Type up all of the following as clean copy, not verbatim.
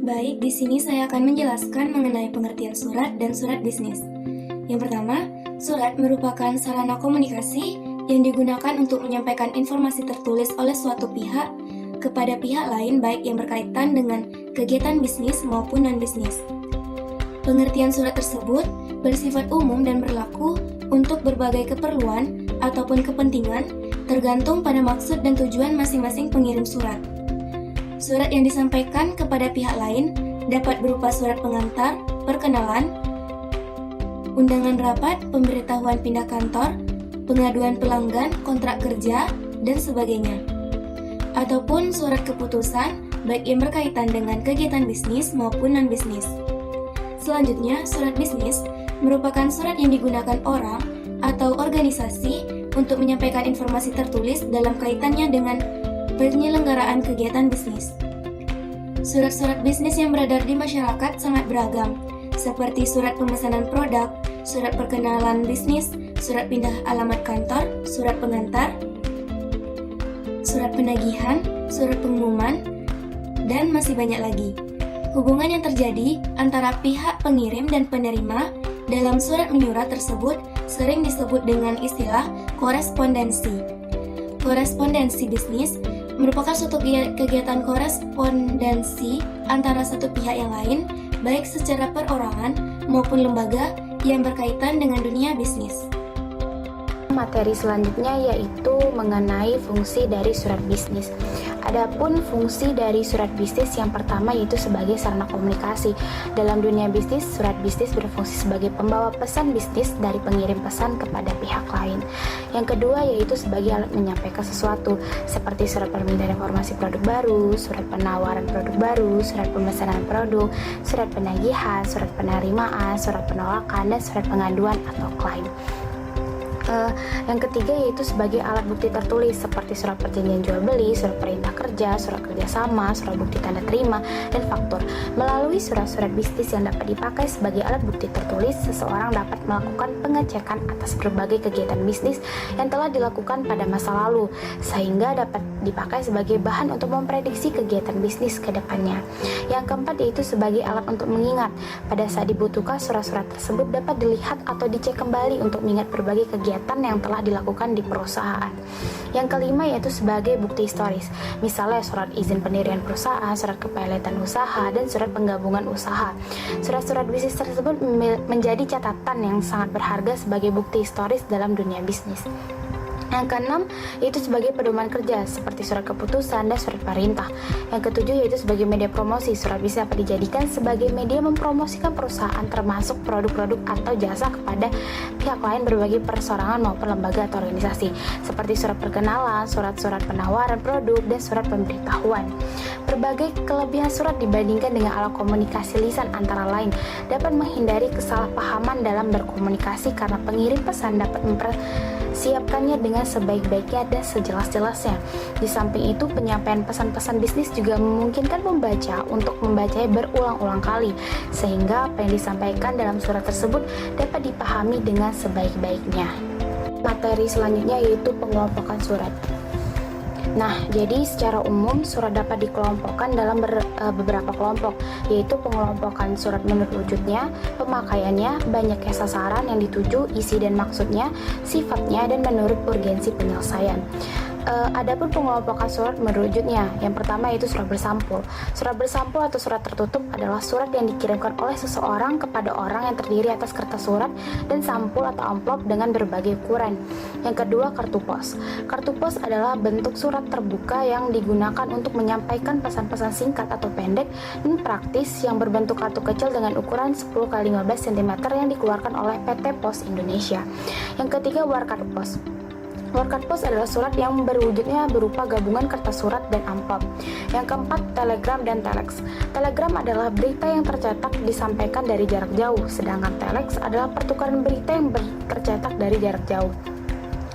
Baik, di sini saya akan menjelaskan mengenai pengertian surat dan surat bisnis. Yang pertama, surat merupakan sarana komunikasi yang digunakan untuk menyampaikan informasi tertulis oleh suatu pihak kepada pihak lain baik yang berkaitan dengan kegiatan bisnis maupun non-bisnis. Pengertian surat tersebut bersifat umum dan berlaku untuk berbagai keperluan ataupun kepentingan tergantung pada maksud dan tujuan masing-masing pengirim surat. Surat yang disampaikan kepada pihak lain dapat berupa surat pengantar, perkenalan, undangan rapat, pemberitahuan pindah kantor, pengaduan pelanggan, kontrak kerja, dan sebagainya. Ataupun surat keputusan, baik yang berkaitan dengan kegiatan bisnis maupun non-bisnis. Selanjutnya, surat bisnis merupakan surat yang digunakan orang atau organisasi untuk menyampaikan informasi tertulis dalam kaitannya dengan penyelenggaraan kegiatan bisnis. Surat-surat bisnis yang beredar di masyarakat sangat beragam, seperti surat pemesanan produk, surat perkenalan bisnis, surat pindah alamat kantor, surat pengantar, surat penagihan, surat pengumuman, dan masih banyak lagi. Hubungan yang terjadi antara pihak pengirim dan penerima dalam surat menyurat tersebut sering disebut dengan istilah korespondensi. Korespondensi bisnis merupakan suatu kegiatan korespondensi antara satu pihak yang lain, baik secara perorangan maupun lembaga yang berkaitan dengan dunia bisnis. Materi selanjutnya yaitu mengenai fungsi dari surat bisnis. Adapun fungsi dari surat bisnis yang pertama yaitu sebagai sarana komunikasi. Dalam dunia bisnis, surat bisnis berfungsi sebagai pembawa pesan bisnis dari pengirim pesan kepada pihak lain. Yang kedua yaitu sebagai alat menyampaikan sesuatu, seperti surat permintaan informasi produk baru, surat penawaran produk baru, surat pemesanan produk, surat penagihan, surat penerimaan, surat penolakan, dan surat pengaduan atau klaim. Yang ketiga yaitu sebagai alat bukti tertulis seperti surat perjanjian jual beli, surat perintah kerja, surat kerjasama, surat bukti tanda terima, dan faktur. Melalui surat-surat bisnis yang dapat dipakai sebagai alat bukti tertulis, seseorang dapat melakukan pengecekan atas berbagai kegiatan bisnis yang telah dilakukan pada masa lalu, sehingga dapat dipakai sebagai bahan untuk memprediksi kegiatan bisnis ke depannya. Yang keempat yaitu sebagai alat untuk mengingat. Pada saat dibutuhkan, surat-surat tersebut dapat dilihat atau dicek kembali untuk mengingat berbagai kegiatan yang telah dilakukan di perusahaan. Yang kelima yaitu sebagai bukti historis, misalnya surat izin pendirian perusahaan, surat kepilotan usaha, dan surat penggabungan usaha. Surat-surat bisnis tersebut menjadi catatan yang sangat berharga sebagai bukti historis dalam dunia bisnis. Yang keenam yaitu sebagai pedoman kerja seperti surat keputusan dan surat perintah. Yang ketujuh yaitu sebagai media promosi. Surat bisnis dapat dijadikan sebagai media mempromosikan perusahaan termasuk produk-produk atau jasa kepada pihak lain berbagai perseorangan maupun lembaga atau organisasi, seperti surat perkenalan, surat-surat penawaran produk, dan surat pemberitahuan. Berbagai kelebihan surat dibandingkan dengan alat komunikasi lisan antara lain dapat menghindari kesalahpahaman dalam berkomunikasi karena pengirim pesan dapat mempersiapkannya dengan sebaik-baiknya dan sejelas-jelasnya. Di samping itu, penyampaian pesan-pesan bisnis juga memungkinkan pembaca untuk membacanya berulang-ulang kali, sehingga apa yang disampaikan dalam surat tersebut dapat dipahami dengan sebaik-baiknya. Materi selanjutnya yaitu pengelompokan surat. Nah, jadi secara umum surat dapat dikelompokkan dalam beberapa kelompok, yaitu pengelompokan surat menurut wujudnya, pemakaiannya, banyaknya sasaran yang dituju, isi dan maksudnya, sifatnya, dan menurut urgensi penyelesaian. Adapun pengelompokan surat menurut wujudnya, yang pertama yaitu surat bersampul. Surat bersampul atau surat tertutup adalah surat yang dikirimkan oleh seseorang kepada orang yang terdiri atas kertas surat dan sampul atau amplop dengan berbagai ukuran. Yang kedua, kartu pos. Kartu pos adalah bentuk surat terbuka yang digunakan untuk menyampaikan pesan-pesan singkat atau pendek dan praktis yang berbentuk kartu kecil dengan ukuran 10x15 cm yang dikeluarkan oleh PT Pos Indonesia. Yang ketiga, warkat pos. Warkat pos adalah surat yang berwujudnya berupa gabungan kertas surat dan amplop. Yang keempat, telegram dan telex. Telegram adalah berita yang tercetak disampaikan dari jarak jauh, sedangkan telex adalah pertukaran berita yang tercetak dari jarak jauh.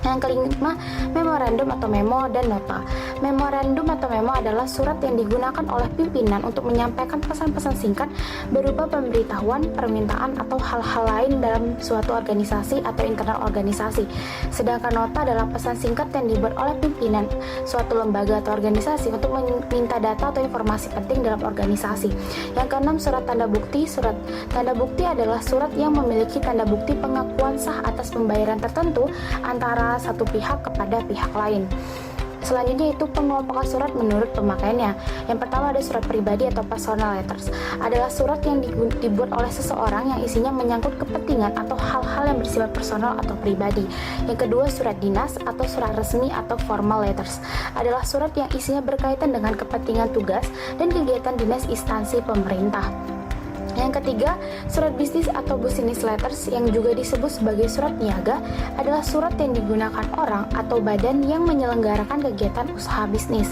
Yang kelima, memorandum atau memo dan nota. Memorandum atau memo adalah surat yang digunakan oleh pimpinan untuk menyampaikan pesan-pesan singkat berupa pemberitahuan, permintaan, atau hal-hal lain dalam suatu organisasi atau internal organisasi. Sedangkan nota adalah pesan singkat yang dibuat oleh pimpinan suatu lembaga atau organisasi untuk meminta data atau informasi penting dalam organisasi. Yang keenam, surat tanda bukti. Surat tanda bukti adalah surat yang memiliki tanda bukti pengakuan sah atas pembayaran tertentu antara satu pihak kepada pihak lain. Selanjutnya itu pengelompokan surat menurut pemakaiannya. Yang pertama ada surat pribadi atau personal letters. Adalah surat yang dibuat oleh seseorang yang isinya menyangkut kepentingan atau hal-hal yang bersifat personal atau pribadi. Yang kedua, surat dinas atau surat resmi atau formal letters. Adalah surat yang isinya berkaitan dengan kepentingan tugas dan kegiatan dinas instansi pemerintah. Yang ketiga, surat bisnis atau business letters yang juga disebut sebagai surat niaga adalah surat yang digunakan orang atau badan yang menyelenggarakan kegiatan usaha bisnis.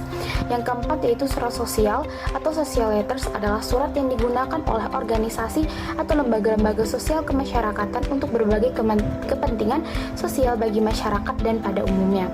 Yang keempat yaitu surat sosial atau social letters adalah surat yang digunakan oleh organisasi atau lembaga-lembaga sosial kemasyarakatan untuk berbagai kepentingan sosial bagi masyarakat dan pada umumnya.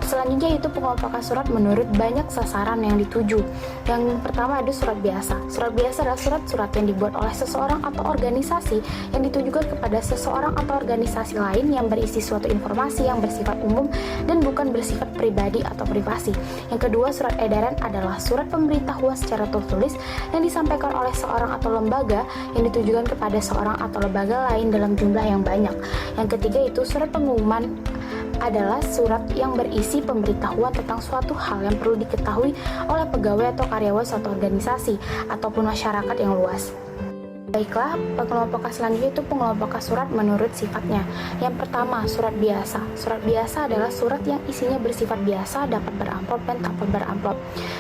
Selanjutnya itu pengelompokan surat menurut banyak sasaran yang dituju. Yang pertama ada surat biasa. Surat biasa adalah surat-surat yang dibuat oleh seseorang atau organisasi yang ditujukan kepada seseorang atau organisasi lain yang berisi suatu informasi yang bersifat umum dan bukan bersifat pribadi atau privasi. Yang kedua, surat edaran adalah surat pemberitahuan secara tertulis yang disampaikan oleh seorang atau lembaga yang ditujukan kepada seorang atau lembaga lain dalam jumlah yang banyak. Yang ketiga itu surat pengumuman adalah surat yang berisi pemberitahuan tentang suatu hal yang perlu diketahui oleh pegawai atau karyawan suatu organisasi ataupun masyarakat yang luas. Baiklah, pengelompokan selanjutnya itu pengelompokan surat menurut sifatnya. Yang pertama, surat biasa. Surat biasa adalah surat yang isinya bersifat biasa, dapat beramplop dan tak beramplop.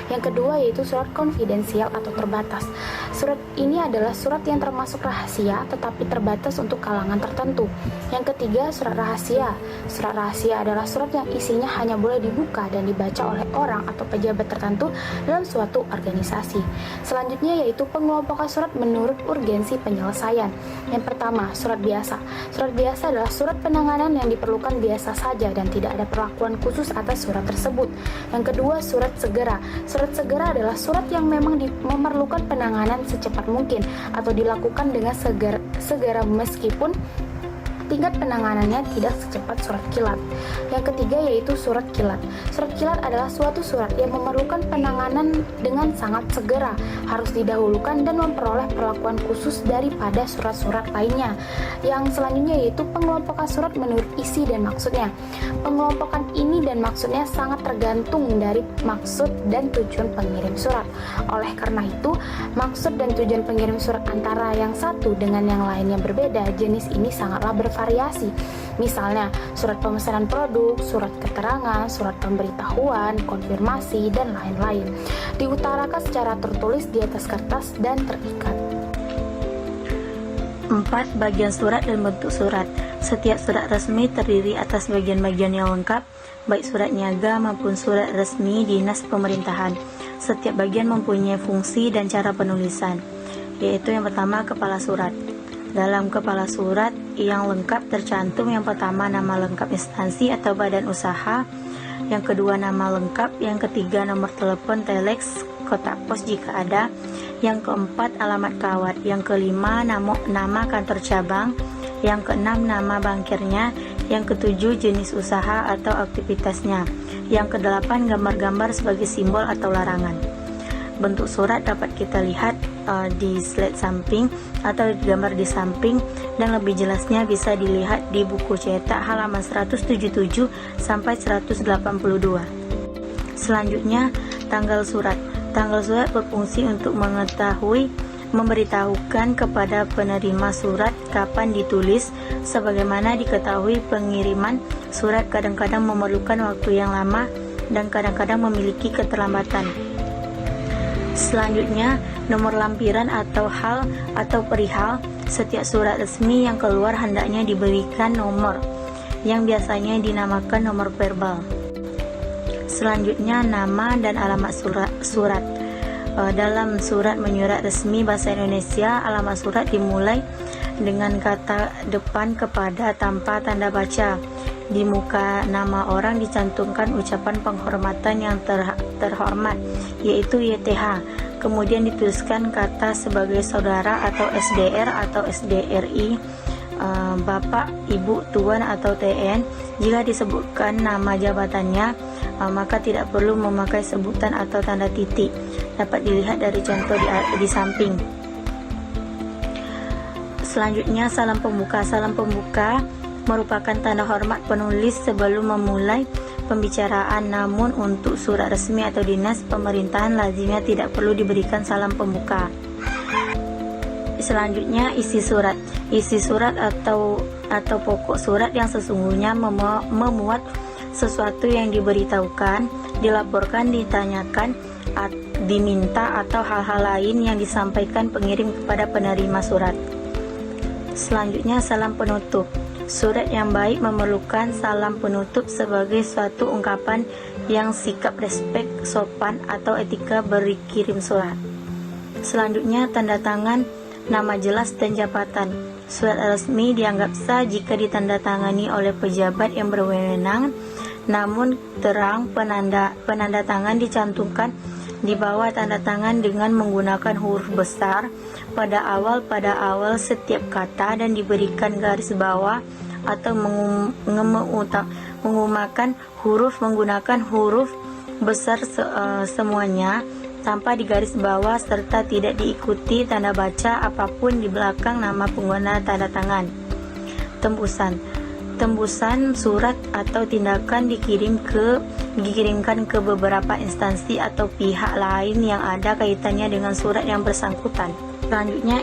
Yang kedua yaitu surat konfidensial atau terbatas. Surat ini adalah surat yang termasuk rahasia tetapi terbatas untuk kalangan tertentu. Yang ketiga, surat rahasia. Surat rahasia adalah surat yang isinya hanya boleh dibuka dan dibaca oleh orang atau pejabat tertentu dalam suatu organisasi. Selanjutnya yaitu pengelompokan surat menurut urgensi penyelesaian. Yang pertama, surat biasa. Surat biasa adalah surat penanganan yang diperlukan biasa saja dan tidak ada perlakuan khusus atas surat tersebut. Yang kedua, surat segera. Surat segera adalah surat yang memang memerlukan penanganan secepat mungkin atau dilakukan dengan segera meskipun tingkat penanganannya tidak secepat surat kilat. Yang ketiga yaitu surat kilat. Surat kilat adalah suatu surat yang memerlukan penanganan dengan sangat segera, harus didahulukan dan memperoleh perlakuan khusus daripada surat-surat lainnya. Yang selanjutnya yaitu pengelompokan surat menurut isi dan maksudnya. Pengelompokan ini dan maksudnya sangat tergantung dari maksud dan tujuan pengirim surat. Oleh karena itu, maksud dan tujuan pengirim surat antara yang satu dengan yang lain yang berbeda, jenis ini sangatlah bervariasi. Misalnya, surat pemesanan produk, surat keterangan, surat pemberitahuan, konfirmasi, dan lain-lain. Diutarakan secara tertulis di atas kertas dan terikat. 4. Bagian surat dan bentuk surat. Setiap surat resmi terdiri atas bagian-bagian yang lengkap, baik surat niaga maupun surat resmi dinas pemerintahan. Setiap bagian mempunyai fungsi dan cara penulisan, yaitu yang pertama kepala surat. Dalam kepala surat yang lengkap tercantum yang pertama nama lengkap instansi atau badan usaha, yang kedua nama lengkap, yang ketiga nomor telepon telex, kotak pos jika ada, yang keempat alamat kawat, yang kelima nama kantor cabang, yang keenam nama bankirnya, yang ketujuh jenis usaha atau aktivitasnya, yang kedelapan gambar-gambar sebagai simbol atau larangan. Bentuk surat dapat kita lihat di slide samping atau gambar di samping, dan lebih jelasnya bisa dilihat di buku cetak halaman 177 sampai 182. Selanjutnya, tanggal surat. Tanggal surat berfungsi untuk memberitahukan kepada penerima surat kapan ditulis. Sebagaimana diketahui, pengiriman surat kadang-kadang memerlukan waktu yang lama dan kadang-kadang memiliki keterlambatan. Selanjutnya, nomor lampiran atau hal atau perihal. Setiap surat resmi yang keluar hendaknya diberikan nomor yang biasanya dinamakan nomor verbal. Selanjutnya, nama dan alamat surat. Dalam surat menyurat resmi bahasa Indonesia, alamat surat dimulai dengan kata depan kepada tanpa tanda baca. Di muka nama orang dicantumkan ucapan penghormatan yang terhormat, yaitu YTH. Kemudian dituliskan kata sebagai saudara atau SDR atau SDRI, Bapak, Ibu, Tuan atau TN. Jika disebutkan nama jabatannya, maka tidak perlu memakai sebutan atau tanda titik. Dapat dilihat dari contoh di samping. Selanjutnya, salam pembuka. Salam pembuka merupakan tanda hormat penulis sebelum memulai pembicaraan, namun untuk surat resmi atau dinas pemerintahan lazimnya tidak perlu diberikan salam pembuka. Selanjutnya, isi surat. Isi surat atau pokok surat yang sesungguhnya memuat sesuatu yang diberitahukan, dilaporkan, ditanyakan, diminta atau hal-hal lain yang disampaikan pengirim kepada penerima surat. Selanjutnya, salam penutup. Surat yang baik memerlukan salam penutup sebagai suatu ungkapan yang sikap respek, sopan, atau etika berkirim surat. Selanjutnya, tanda tangan, nama jelas, dan jabatan. Surat resmi dianggap sah jika ditandatangani oleh pejabat yang berwenang, namun terang penanda tangan dicantumkan di bawah tanda tangan dengan menggunakan huruf besar pada awal setiap kata dan diberikan garis bawah atau menggunakan huruf besar semuanya tanpa digaris bawah serta tidak diikuti tanda baca apapun di belakang nama pengguna tanda tangan. Tembusan surat atau tindakan dikirimkan ke beberapa instansi atau pihak lain yang ada kaitannya dengan surat yang bersangkutan. Selanjutnya,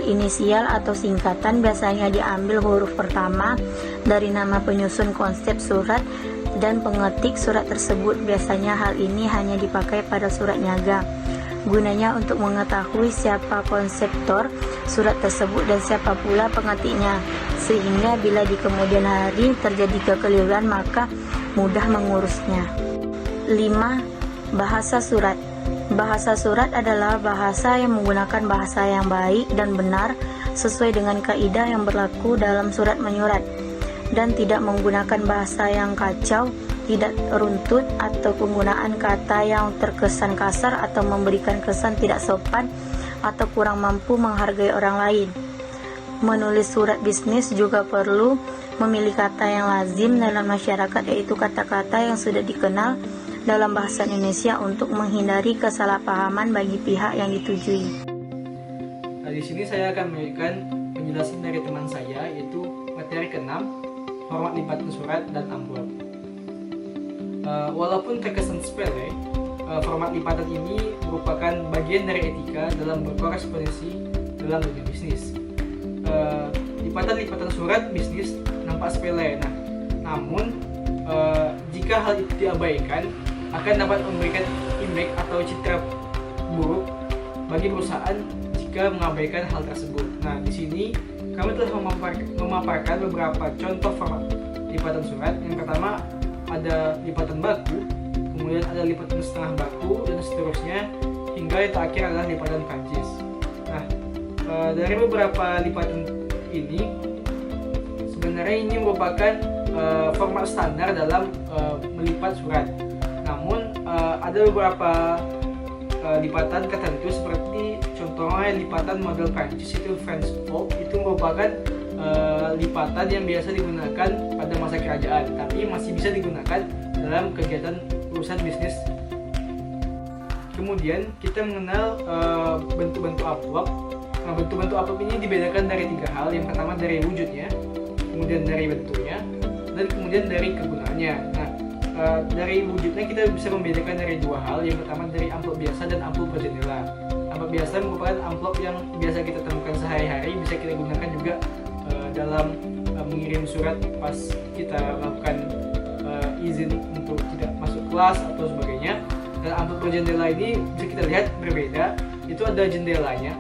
inisial atau singkatan biasanya diambil huruf pertama dari nama penyusun konsep surat dan pengetik surat tersebut. Biasanya hal ini hanya dipakai pada surat niaga. Gunanya untuk mengetahui siapa konseptor surat tersebut dan siapa pula pengetiknya, sehingga bila di kemudian hari terjadi kekeliruan maka mudah mengurusnya. 5. Bahasa surat. Bahasa surat adalah bahasa yang menggunakan bahasa yang baik dan benar sesuai dengan kaidah yang berlaku dalam surat menyurat, dan tidak menggunakan bahasa yang kacau, tidak runtut, atau penggunaan kata yang terkesan kasar atau memberikan kesan tidak sopan atau kurang mampu menghargai orang lain. Menulis surat bisnis juga perlu memilih kata yang lazim dalam masyarakat, yaitu kata-kata yang sudah dikenal dalam bahasa Indonesia untuk menghindari kesalahpahaman bagi pihak yang ditujui. Nah, di sini saya akan memberikan penjelasan dari teman saya, yaitu materi ke-6, format lipatan surat dan amplop. Walaupun terkesan sepele, format lipatan ini merupakan bagian dari etika dalam berkorespondensi dalam dunia bisnis. Lipatan surat bisnis nampak sepele, namun jika hal itu diabaikan akan dapat memberikan impact atau citra buruk bagi perusahaan jika mengabaikan hal tersebut. Nah, di sini kami telah memaparkan beberapa contoh format lipatan surat. Yang pertama ada lipatan baku, kemudian ada lipatan setengah baku, dan seterusnya hingga yang terakhir adalah lipatan Prancis. Nah, dari beberapa lipatan ini sebenarnya ini merupakan format standar dalam melipat surat. Namun ada beberapa lipatan tertentu seperti contohnya lipatan model Prancis, itu French fold, itu merupakan lipatan yang biasa digunakan pada masa kerajaan, tapi masih bisa digunakan dalam kegiatan urusan bisnis. Kemudian kita mengenal bentuk-bentuk amplop. Nah, bentuk-bentuk amplop ini dibedakan dari 3 hal. Yang pertama dari wujudnya, kemudian dari bentuknya, dan kemudian dari kegunaannya. Nah, dari wujudnya kita bisa membedakan dari 2 hal. Yang pertama dari amplop biasa dan amplop berjendela. Amplop biasa merupakan amplop yang biasa kita temukan sehari-hari, bisa kita gunakan juga dalam mengirim surat pas kita melakukan izin untuk tidak masuk kelas atau sebagainya. Dan amplop berjendela ini bisa kita lihat berbeda. Itu ada jendelanya,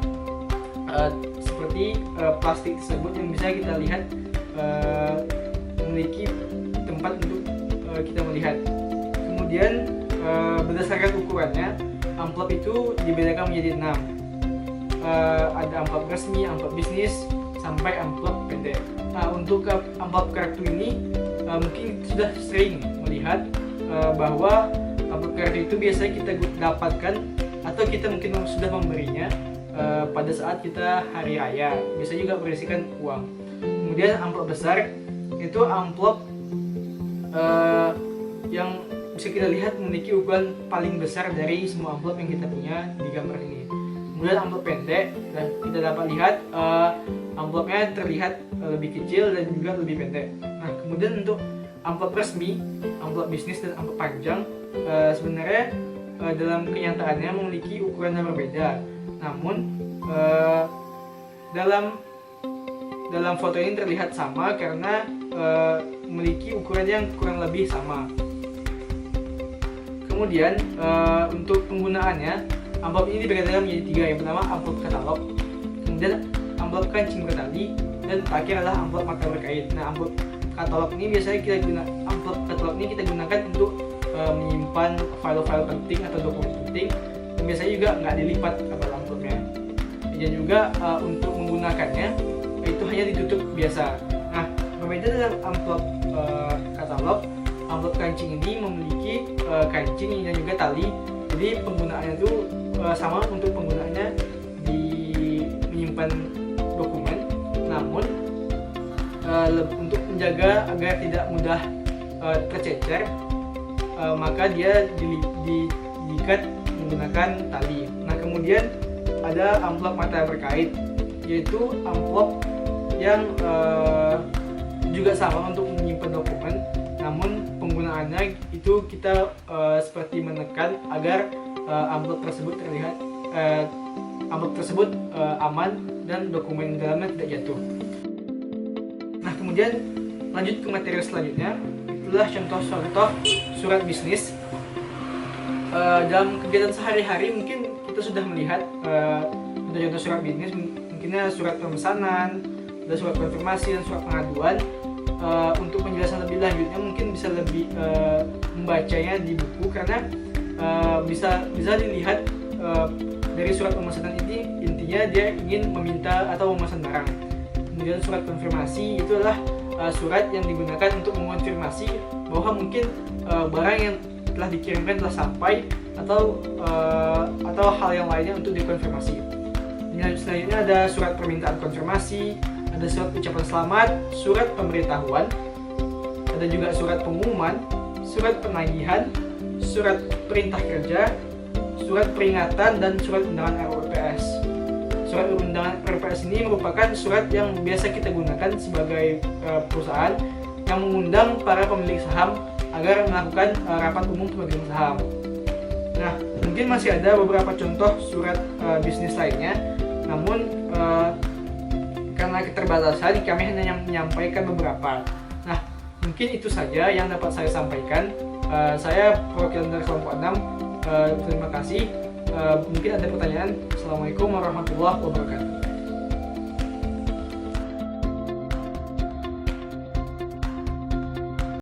seperti plastik tersebut yang bisa kita lihat memiliki tempat untuk kita melihat. Kemudian berdasarkan ukurannya, amplop itu dibedakan menjadi 6. Ada amplop resmi, amplop bisnis, sampai amplop pendek. Nah, untuk amplop kartu ini mungkin sudah sering melihat bahwa amplop kartu itu biasanya kita dapatkan atau kita mungkin sudah memberinya pada saat kita hari raya, bisa juga berisikan uang. Kemudian amplop besar itu amplop yang bisa kita lihat memiliki ukuran paling besar dari semua amplop yang kita punya di gambar ini. Kemudian amplop pendek, dan kita dapat lihat amplopnya terlihat lebih kecil dan juga lebih pendek. Nah, kemudian untuk amplop resmi, amplop bisnis dan amplop panjang sebenarnya dalam kenyataannya memiliki ukuran yang berbeda. Namun dalam foto ini terlihat sama karena memiliki ukuran yang kurang lebih sama. Kemudian untuk penggunaannya, amplop ini dibagi menjadi 3. Yang pertama amplop katalog, kemudian amplop kancing bertali, dan terakhir adalah amplop mata berkait. Nah, amplop katalog ini biasanya amplop katalog ini kita gunakan untuk menyimpan file-file penting atau dokumen penting, dan biasanya juga nggak dilipat kabel amplopnya. Dan juga untuk menggunakannya itu hanya ditutup biasa. Nah, berbeda dengan amplop katalog, amplop kancing ini memiliki kancing dan juga tali. Jadi penggunaannya itu sama untuk penggunaannya di menyimpan dokumen. Namun untuk menjaga agar tidak mudah tercecer, maka dia diikat menggunakan tali. Nah, kemudian ada amplop mata berkait, yaitu amplop yang juga sama untuk menyimpan dokumen. Namun penggunaannya itu kita seperti menekan agar amplop tersebut terlihat aman dan dokumen dalamnya tidak jatuh. Nah, kemudian lanjut ke materi selanjutnya, itulah contoh-contoh surat bisnis. Dalam kegiatan sehari-hari mungkin kita sudah melihat contoh-contoh surat bisnis, mungkinnya surat pemesanan, ada surat konfirmasi dan surat pengaduan. Untuk penjelasan lebih lanjutnya mungkin bisa lebih membacanya di buku, karena bisa dilihat dari surat pemesanan ini intinya dia ingin meminta atau memesan barang. Kemudian surat konfirmasi itu adalah surat yang digunakan untuk mengonfirmasi bahwa mungkin barang yang telah dikirimkan telah sampai, atau hal yang lainnya untuk dikonfirmasi. Selanjutnya ada surat permintaan konfirmasi, ada surat ucapan selamat, surat pemberitahuan, ada juga surat pengumuman, surat penagihan, surat perintah kerja, surat peringatan, dan surat undangan RUPS. Surat undangan RUPS ini merupakan surat yang biasa kita gunakan sebagai perusahaan yang mengundang para pemilik saham agar melakukan rapat umum pemegang saham. Nah, mungkin masih ada beberapa contoh surat bisnis lainnya, namun karena keterbatasan kami hanya menyampaikan beberapa. Nah, mungkin itu saja yang dapat saya sampaikan. Saya perwakilan dari kelompok 6. Terima kasih. Mungkin ada pertanyaan. Assalamualaikum warahmatullahi wabarakatuh.